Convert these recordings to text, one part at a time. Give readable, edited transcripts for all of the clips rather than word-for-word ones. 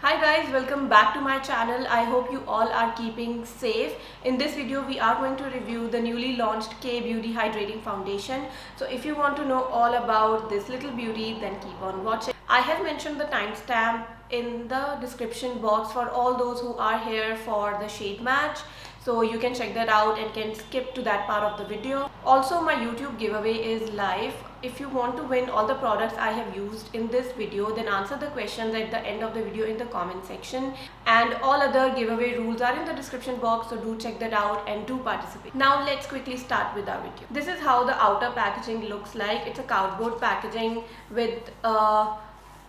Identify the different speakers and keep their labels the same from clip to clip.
Speaker 1: Hi guys, welcome back to my channel. I hope you all are keeping safe. In this video we are going to review the newly launched K Beauty Hydrating Foundation. So if you want to know all about this little beauty, then keep on watching. I have mentioned the timestamp in the description box for all those who are here for the shade match. So you can check that out and can skip to that part of the video. Also, my YouTube giveaway is live. If you want to win all the products I have used in this video, then answer the questions at the end of the video in the comment section. And all other giveaway rules are in the description box, so do check that out and do participate. Now let's quickly start with our video. This is how the outer packaging looks like. It's a cardboard packaging with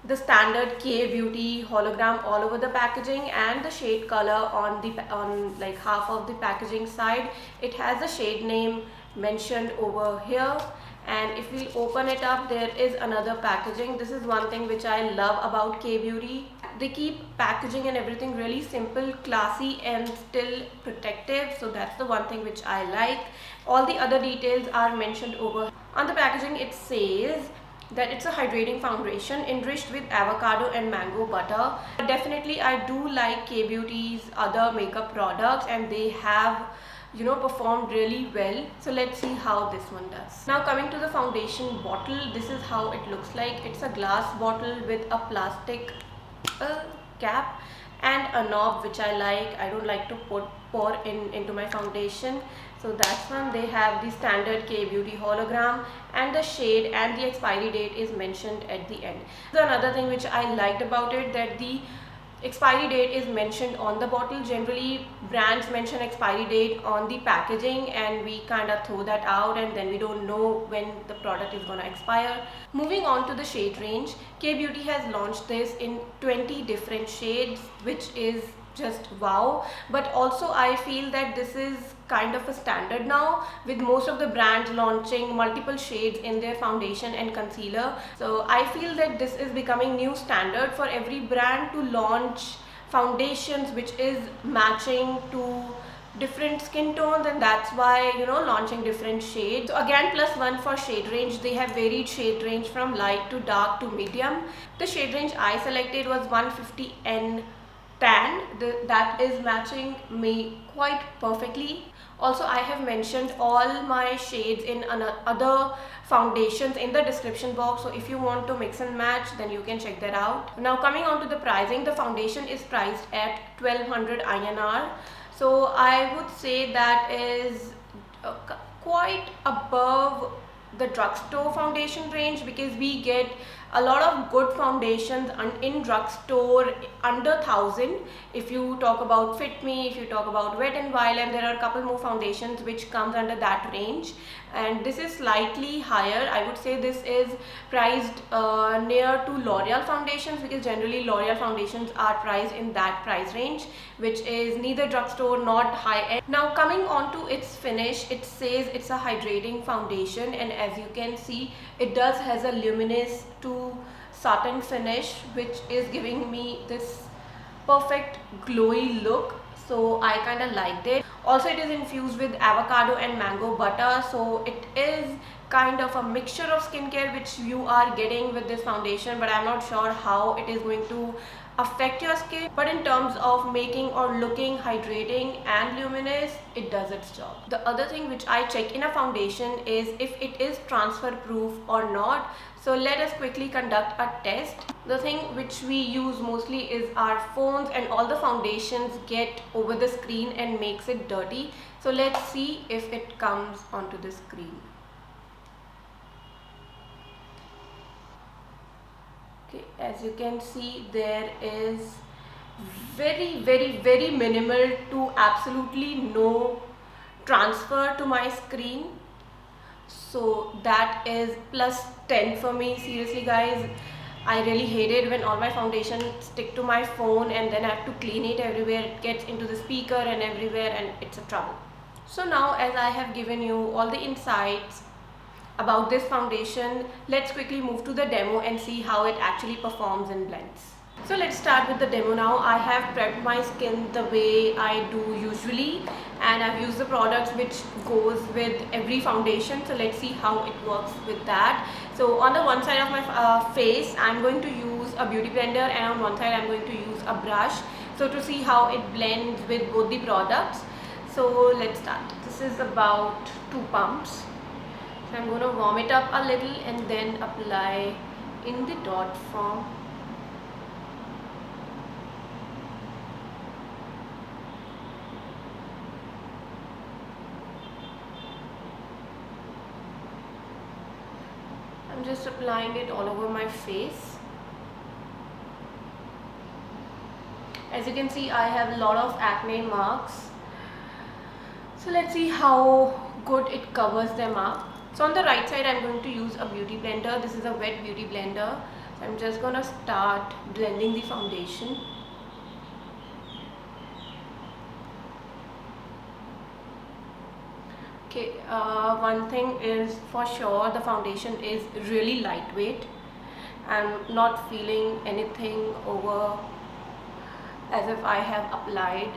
Speaker 1: the standard K Beauty hologram all over the packaging and the shade color on like half of the packaging side. It has a shade name mentioned over here, and if we open it up, there is another packaging. This is one thing which I love about K Beauty. They keep packaging and everything really simple, classy and still protective, so that's the one thing which I like. All the other details are mentioned over. On the packaging it says that it's a hydrating foundation enriched with avocado and mango butter. Definitely I do like K Beauty's other makeup products and they have performed really well. So let's see how this one does. Now coming to the foundation bottle, this is how it looks like. It's a glass bottle with a plastic cap and a knob, which I like. I don't like to pour into my foundation. So that's one. They have the standard K Beauty hologram and the shade, and the expiry date is mentioned at the end. So another thing which I liked about it, that the expiry date is mentioned on the bottle. Generally brands mention expiry date on the packaging and we kind of throw that out and then we don't know when the product is gonna expire. Moving on to the shade range, K Beauty has launched this in 20 different shades, which is just wow. But also I feel that this is kind of a standard now, with most of the brands launching multiple shades in their foundation and concealer. So I feel that this is becoming new standard for every brand to launch foundations which is matching to different skin tones, and that's why launching different shades. So again, +1 for shade range. They have varied shade range from light to dark to medium. The shade range I selected was 150N tan. That is matching me quite perfectly. Also, I have mentioned all my shades in other foundations in the description box, so if you want to mix and match, then you can check that out. Now coming on to the pricing, the foundation is priced at 1200 INR. So I would say that is quite above the drugstore foundation range, because we get a lot of good foundations in drugstore under 1000. If you talk about Fit Me, if you talk about Wet n Wild, and there are a couple more foundations which comes under that range, and this is slightly higher. I would say this is priced near to L'Oreal foundations, because generally L'Oreal foundations are priced in that price range, which is neither drugstore not high end. Now coming on to its finish, it says it's a hydrating foundation, and as you can see, it does has a luminous to satin finish, which is giving me this perfect glowy look. So I kind of liked it. Also, it is infused with avocado and mango butter, so it is kind of a mixture of skincare which you are getting with this foundation, but I'm not sure how it is going to affect your skin. But in terms of making or looking hydrating and luminous, it does its job. The other thing which I check in a foundation is if it is transfer proof or not. So let us quickly conduct a test. The thing which we use mostly is our phones, and all the foundations get over the screen and makes it dirty. So let's see if it comes onto the screen. Okay, as you can see, there is very minimal to absolutely no transfer to my screen. So that is +10 for me. Seriously guys, I really hate it when all my foundation stick to my phone and then I have to clean it everywhere. It gets into the speaker and everywhere, and it's a trouble. So now, as I have given you all the insights about this foundation, let's quickly move to the demo and see how it actually performs and blends. So let's start with the demo now. I have prepped my skin the way I do usually, and I've used the products which goes with every foundation. So let's see how it works with that. So on the one side of my face, I'm going to use a beauty blender, and on one side I'm going to use a brush, so to see how it blends with both the products. So let's start. This is about 2 pumps. So I'm going to warm it up a little and then apply in the dot form. I'm just applying it all over my face. As you can see, I have a lot of acne marks. So let's see how good it covers them up. So on the right side, I'm going to use a beauty blender. This is a wet beauty blender. So I'm just going to start blending the foundation. Okay, one thing is for sure, the foundation is really lightweight. I'm not feeling anything over as if I have applied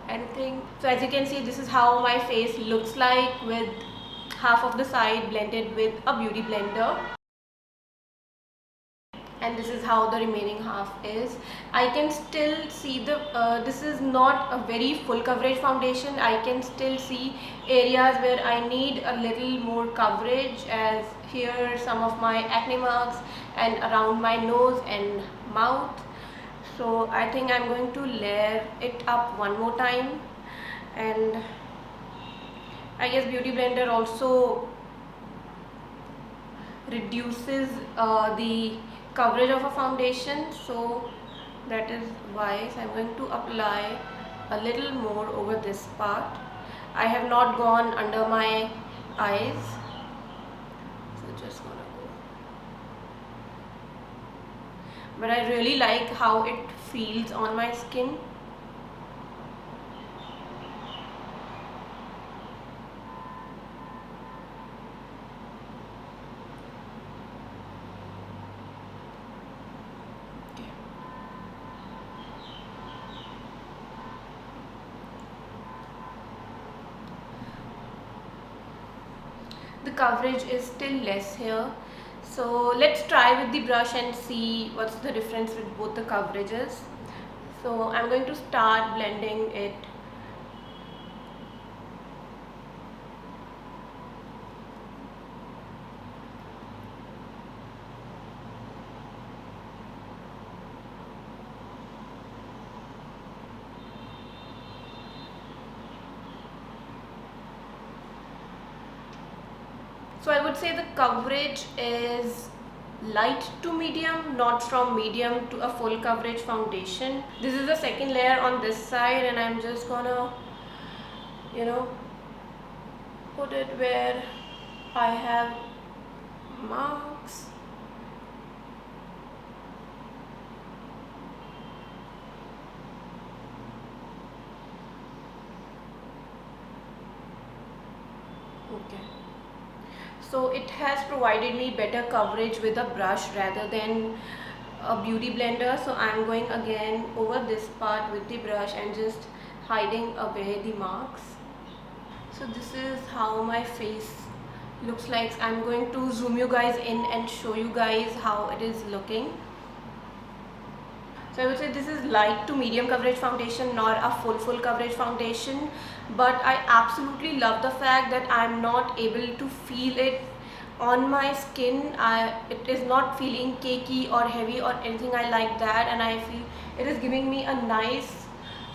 Speaker 1: anything. So as you can see, this is how my face looks like with half of the side blended with a beauty blender, and this is how the remaining half is. I can still see this is not a very full coverage foundation. I can still see areas where I need a little more coverage, as here some of my acne marks and around my nose and mouth. So I think I'm going to layer it up one more time, and I guess beauty blender also reduces the coverage of a foundation, so that is why. So I'm going to apply a little more over this part. I have not gone under my eyes, so just gonna go. But I really like how it feels on my skin. The coverage is still less here, so let's try with the brush and see what's the difference with both the coverages. So I'm going to start blending it. So I would say the coverage is light to medium, not from medium to a full coverage foundation. This is the second layer on this side, and I'm just gonna, put it where I have marks. Okay. So it has provided me better coverage with a brush rather than a beauty blender. So I'm going again over this part with the brush and just hiding away the marks. So this is how my face looks like. I'm going to zoom you guys in and show you guys how it is looking. So I would say this is light to medium coverage foundation, not a full coverage foundation, but I absolutely love the fact that I'm not able to feel it on my skin. It is not feeling cakey or heavy or anything like that, and I feel it is giving me a nice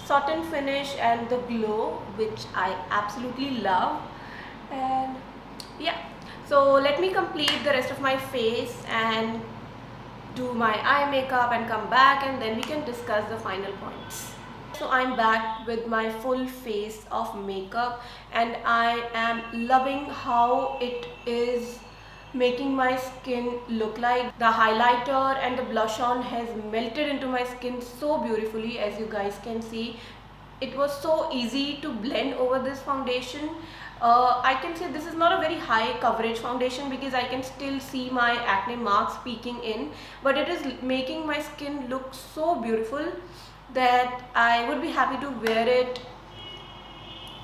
Speaker 1: satin finish and the glow, which I absolutely love. And yeah, so let me complete the rest of my face and do my eye makeup and come back, and then we can discuss the final points. So I'm back with my full face of makeup, and I am loving how it is making my skin look like. The highlighter and the blush on has melted into my skin so beautifully, as you guys can see. It was so easy to blend over this foundation. I can say this is not a very high coverage foundation because I can still see my acne marks peeking in, but it is making my skin look so beautiful that I would be happy to wear it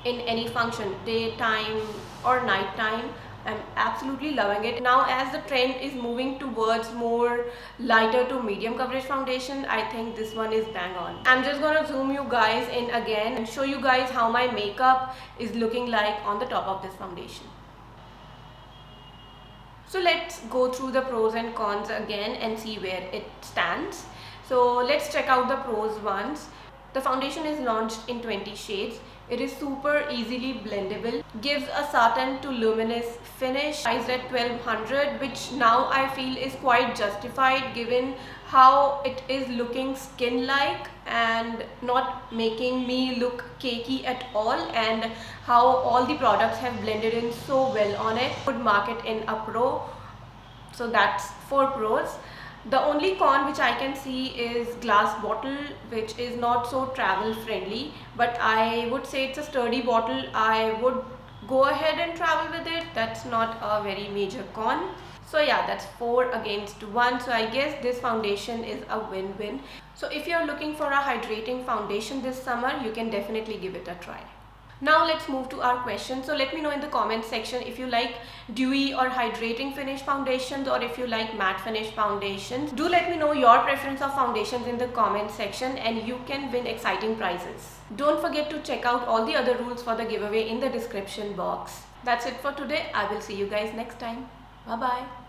Speaker 1: in any function, daytime or nighttime. I'm absolutely loving it. Now as the trend is moving towards more lighter to medium coverage foundation, I think this one is bang on. I'm just gonna zoom you guys in again and show you guys how my makeup is looking like on the top of this foundation. So let's go through the pros and cons again and see where it stands. So let's check out the pros once. The foundation is launched in 20 shades. It is super easily blendable, gives a satin to luminous finish, priced at 1200, which now I feel is quite justified given how it is looking skin-like and not making me look cakey at all, and how all the products have blended in so well on it. Would mark it in a pro. So that's 4 pros. The only con which I can see is glass bottle, which is not so travel friendly, but I would say it's a sturdy bottle. I would go ahead and travel with it. That's not a very major con. So yeah, that's 4 against 1. So I guess this foundation is a win-win. So if you're looking for a hydrating foundation this summer, you can definitely give it a try. Now let's move to our question. So let me know in the comment section if you like dewy or hydrating finish foundations, or if you like matte finish foundations. Do let me know your preference of foundations in the comment section, and you can win exciting prizes. Don't forget to check out all the other rules for the giveaway in the description box. That's it for today. I will see you guys next time. Bye bye.